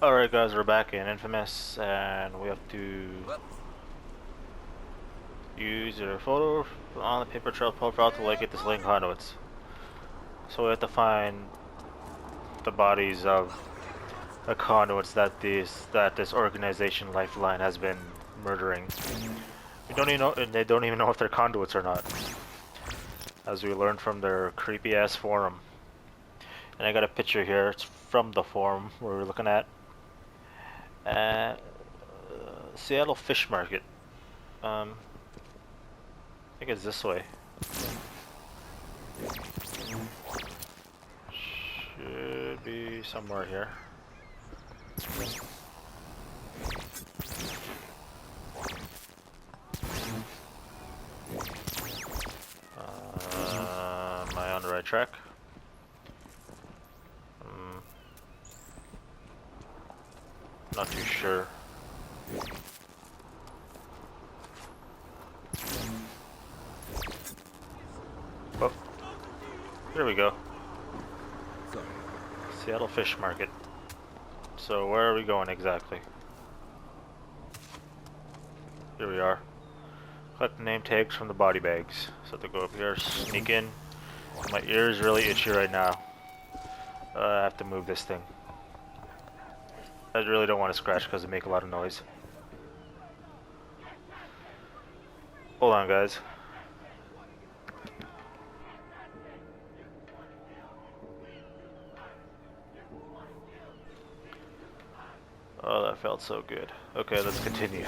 Alright guys, we're back in Infamous and we have to use your photo on the paper trail profile to locate the link conduits. So we have to find the bodies of the conduits that this organization Lifeline has been murdering. We don't even know, and they don't even know if they're conduits or not, as we learned from their creepy ass forum. And I got a picture here, it's from the forum we're looking at. Seattle Fish Market. I think it's this way. Should be somewhere here. Am I on the right track? Not too sure. Oh, here we go. Seattle Fish Market. So where are we going exactly? Here we are. Collect name tags from the body bags. So to go up here, sneak in. My ear is really itchy right now. I have to move this thing. I really don't want to scratch because it make a lot of noise. Hold on, guys. Oh, that felt so good. Okay, let's continue.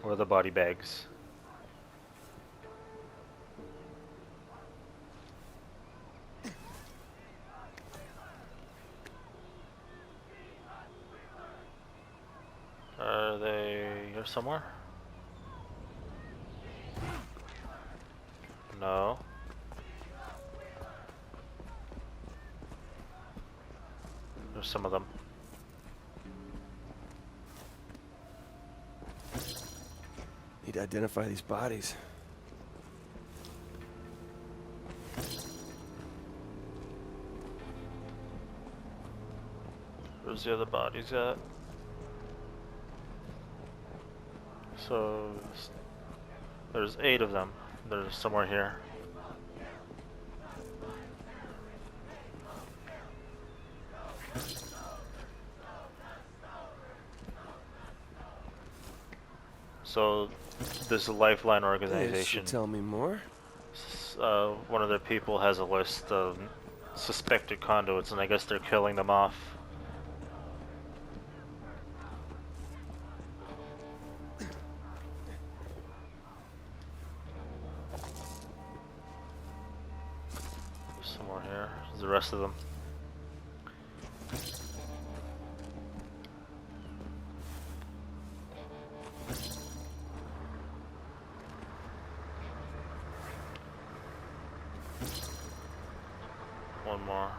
Where are the body bags? Are they here somewhere? No. There's some of them. Need to identify these bodies. Where's the other bodies at? So there's 8 of them. There's somewhere here. So this Lifeline organization, This should tell me more. one of their people has a list of suspected conduits, and I guess they're killing them off. Somewhere here. There's the rest of them. One more.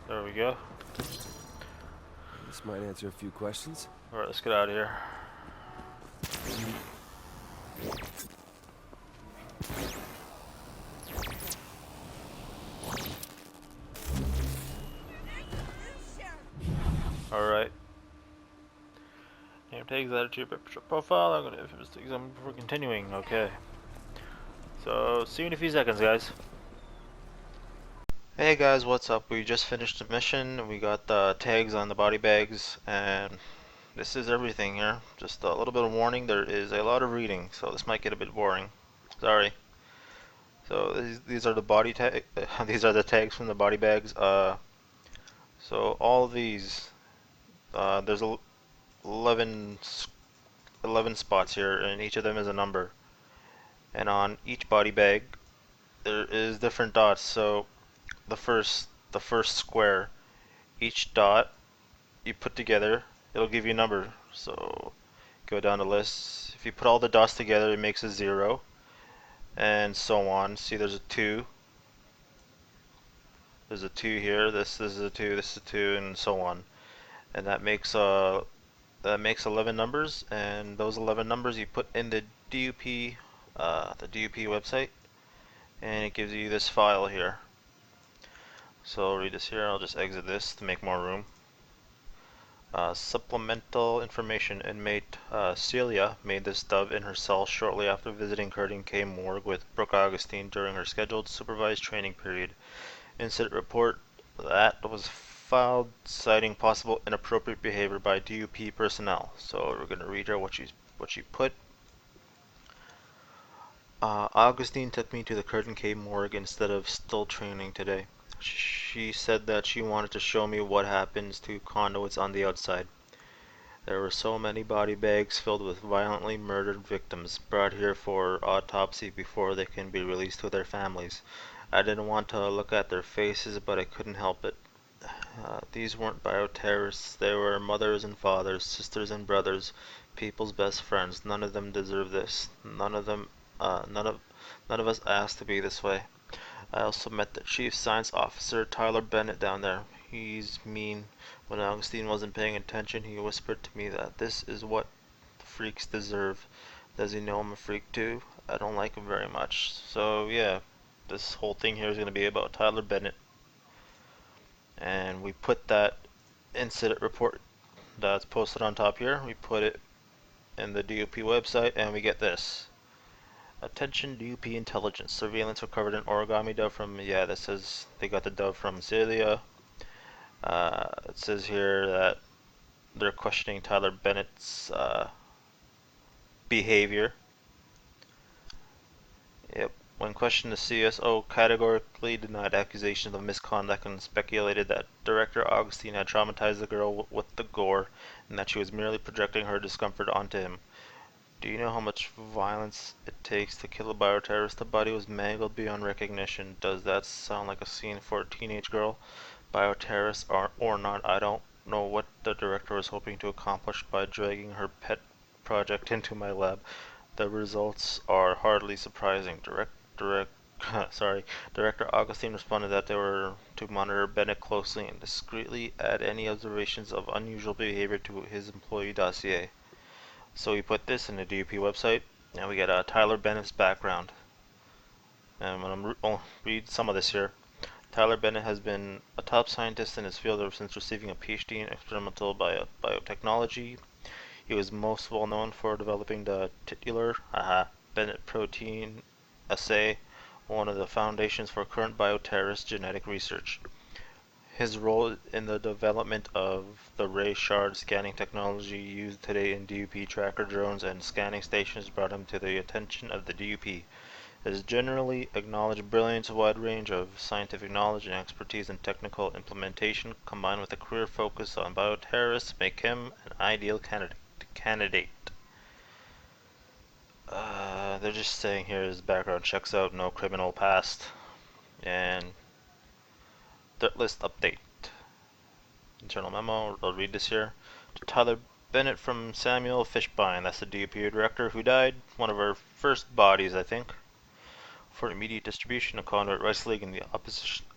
There we go. This might answer a few questions. Alright, let's get out of here. Alright. Name tags added to your profile. I'm gonna infamous tags before continuing. Okay. So, see you in a few seconds, guys. Hey guys, what's up? We just finished the mission. We got the tags on the body bags, and this is everything here. Just a little bit of warning, there is a lot of reading, so this might get a bit boring. Sorry. So these are the body tag. These are the tags from the body bags. So all of these, there's 11, 11 spots here, and each of them is a number. And on each body bag, there is different dots. So the first square, each dot you put together, it'll give you a number. So go down the list. If you put all the dots together, it makes a 0, and so on. See, there's a 2. There's a 2 here. This is a 2. This is a 2, and so on. And that makes 11 numbers. And those 11 numbers you put in the DUP website, and it gives you this file here. So I'll read this here. I'll just exit this to make more room. Supplemental information. Inmate Celia made this dove in her cell shortly after visiting Curtin K. Morgue with Brooke Augustine during her scheduled supervised training period. Incident report that was filed citing possible inappropriate behavior by DUP personnel. So we're going to read her what she put. Augustine took me to the Curtin K. Morgue instead of still training today. She said that she wanted to show me what happens to conduits on the outside. There were so many body bags filled with violently murdered victims brought here for autopsy before they can be released to their families. I didn't want to look at their faces, but I couldn't help it. These weren't bioterrorists. They were mothers and fathers, sisters and brothers, people's best friends. None of them deserve this. None of them, uh, none of, none of us asked to be this way. I also met the chief science officer, Tyler Bennett, down there. He's mean. When Augustine wasn't paying attention, he whispered to me that this is what freaks deserve. Does he know I'm a freak too? I don't like him very much. So yeah, this whole thing here is going to be about Tyler Bennett. And we put that incident report that's posted on top here. We put it in the DUP website, and we get this. Attention DUP intelligence. Surveillance recovered an origami dove from, yeah, that says they got the dove from Celia. It says here that they're questioning Tyler Bennett's behavior. Yep. When questioned, the CSO categorically denied accusations of misconduct and speculated that Director Augustine had traumatized the girl with the gore and that she was merely projecting her discomfort onto him. Do you know how much violence it takes to kill a bioterrorist? The body was mangled beyond recognition. Does that sound like a scene for a teenage girl? Bioterrorist or not, I don't know what the director was hoping to accomplish by dragging her pet project into my lab. The results are hardly surprising. Director Augustine responded that they were to monitor Bennett closely and discreetly add any observations of unusual behavior to his employee dossier. So we put this in the DUP website, and we get Tyler Bennett's background. And I'll read some of this here. Tyler Bennett has been a top scientist in his field ever since receiving a PhD in experimental biotechnology. He was most well known for developing the titular Bennett protein assay, one of the foundations for current bioterrorist genetic research. His role in the development of the ray shard scanning technology used today in DUP tracker drones and scanning stations brought him to the attention of the DUP. His generally acknowledged brilliance, wide range of scientific knowledge, and expertise in technical implementation, combined with a career focus on bioterrorists, make him an ideal candidate. They're just saying here his background checks out, no criminal past, and threat list update. Internal memo, I'll read this here. To Tyler Bennett from Samuel Fishbein, that's the DPO director who died, one of our first bodies, I think. For immediate distribution, a conduit rice league and the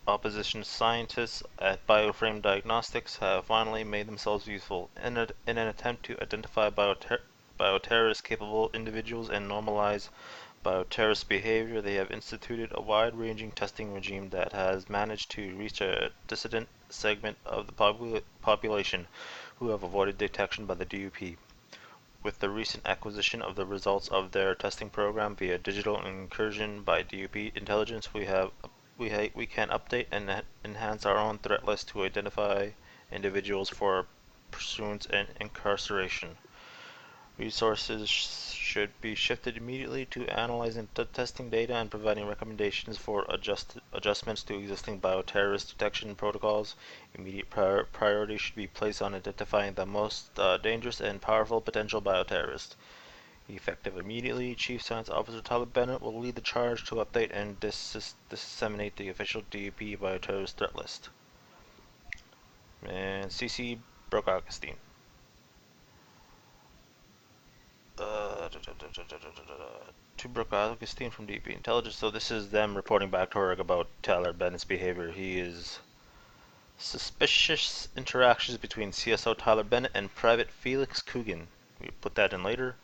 opposition scientists at Bioframe Diagnostics have finally made themselves useful in an attempt to identify bioterrorist capable individuals and normalize bioterrorist behavior. They have instituted a wide-ranging testing regime that has managed to reach a dissident segment of the population who have avoided detection by the DUP. With the recent acquisition of the results of their testing program via digital incursion by DUP intelligence, we can update and enhance our own threat list to identify individuals for pursuance and incarceration. Resources should be shifted immediately to analyzing testing data and providing recommendations for adjustments to existing bioterrorist detection protocols. Immediate priority should be placed on identifying the most dangerous and powerful potential bioterrorists. Effective immediately, Chief Science Officer Tyler Bennett will lead the charge to update and disseminate the official DUP bioterrorist threat list. And CC Brooke Augustine. To Brooke Augustine from DP Intelligence. So this is them reporting back to her about Tyler Bennett's behavior. He is suspicious interactions between CSO Tyler Bennett and Private Felix Coogan. We put that in later.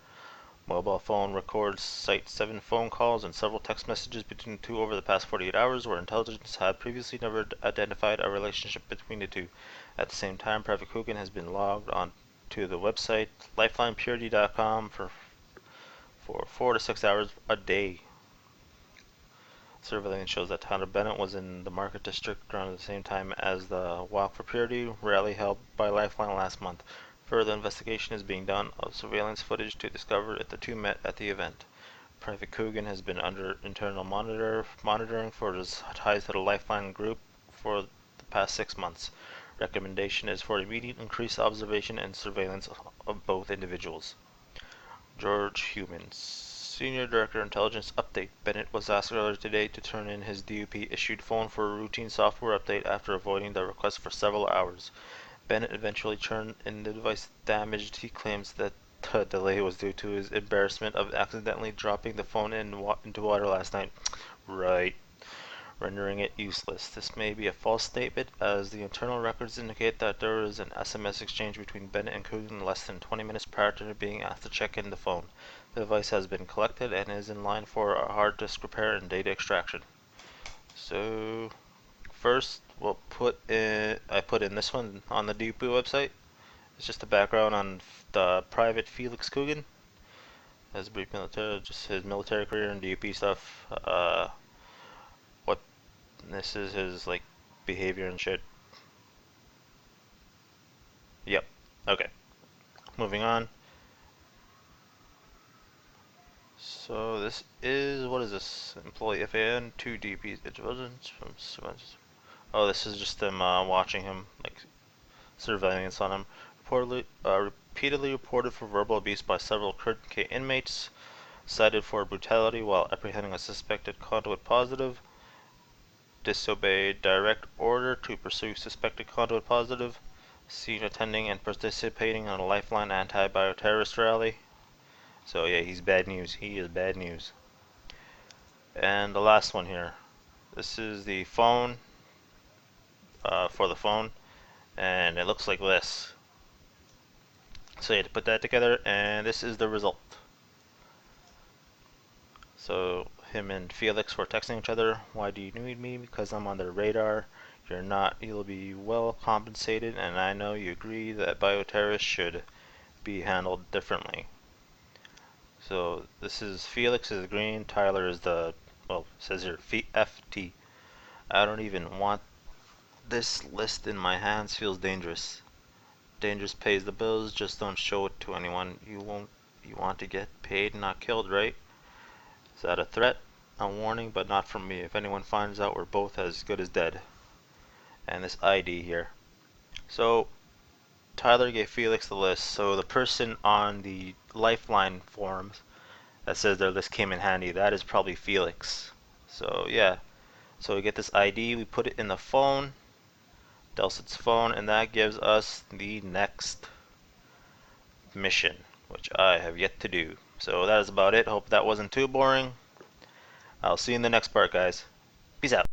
Mobile phone records cite 7 phone calls and several text messages between the two over the past 48 hours where intelligence had previously never identified a relationship between the two. At the same time, Private Coogan has been logged on to the website lifelinepurity.com for 4 to 6 hours a day. Surveillance shows that Tyler Bennett was in the Market District around the same time as the Walk for Purity rally held by Lifeline last month. Further investigation is being done of surveillance footage to discover if the two met at the event. Private Coogan has been under internal monitoring for his ties to the Lifeline group for the past 6 months. Recommendation is for immediate increased observation and surveillance of both individuals. George Humans, Senior Director Intelligence Update. Bennett was asked earlier today to turn in his DUP-issued phone for a routine software update after avoiding the request for several hours. Bennett eventually turned in the device damaged. He claims that the delay was due to his embarrassment of accidentally dropping the phone into water last night. Right. Rendering it useless. This may be a false statement, as the internal records indicate that there was an SMS exchange between Bennett and Coogan less than 20 minutes prior to being asked to check in the phone. The device has been collected and is in line for a hard disk repair and data extraction. So, first, I put in this one on the DP website. It's just a background on the Private Felix Coogan. As a brief military, just his military career and DP stuff. What this is his like behavior and shit. Yep. Okay. Moving on. So this is what is this? Employee FAN 2 DP intelligence from. Oh, this is just them watching him, like surveillance on him. Repeatedly reported for verbal abuse by several Curtin K inmates. Cited for brutality while apprehending a suspected conduit positive. Disobeyed direct order to pursue suspected conduit positive. Seen attending and participating in a Lifeline anti-bioterrorist rally. So yeah, he's bad news. He is bad news. And the last one here. This is the phone for the phone, and it looks like this. So you had to put that together, and this is the result. So him and Felix were texting each other. Why do you need me? Because I'm on their radar. You're not. You'll be well compensated, and I know you agree that bioterrorists should be handled differently. So this is Felix is green. Tyler is the well. It says here FT. I don't even want this list in my hands. Feels dangerous. Dangerous pays the bills. Just don't show it to anyone. You won't. You want to get paid, not killed, right? Is that a threat? A warning, but not from me. If anyone finds out, we're both as good as dead. And this ID here. So Tyler gave Felix the list. So the person on the Lifeline forums that says their list came in handy, that is probably Felix. So yeah. So we get this ID, we put it in the phone, Delcet's phone, and that gives us the next mission, which I have yet to do. So that is about it. Hope that wasn't too boring. I'll see you in the next part, guys. Peace out.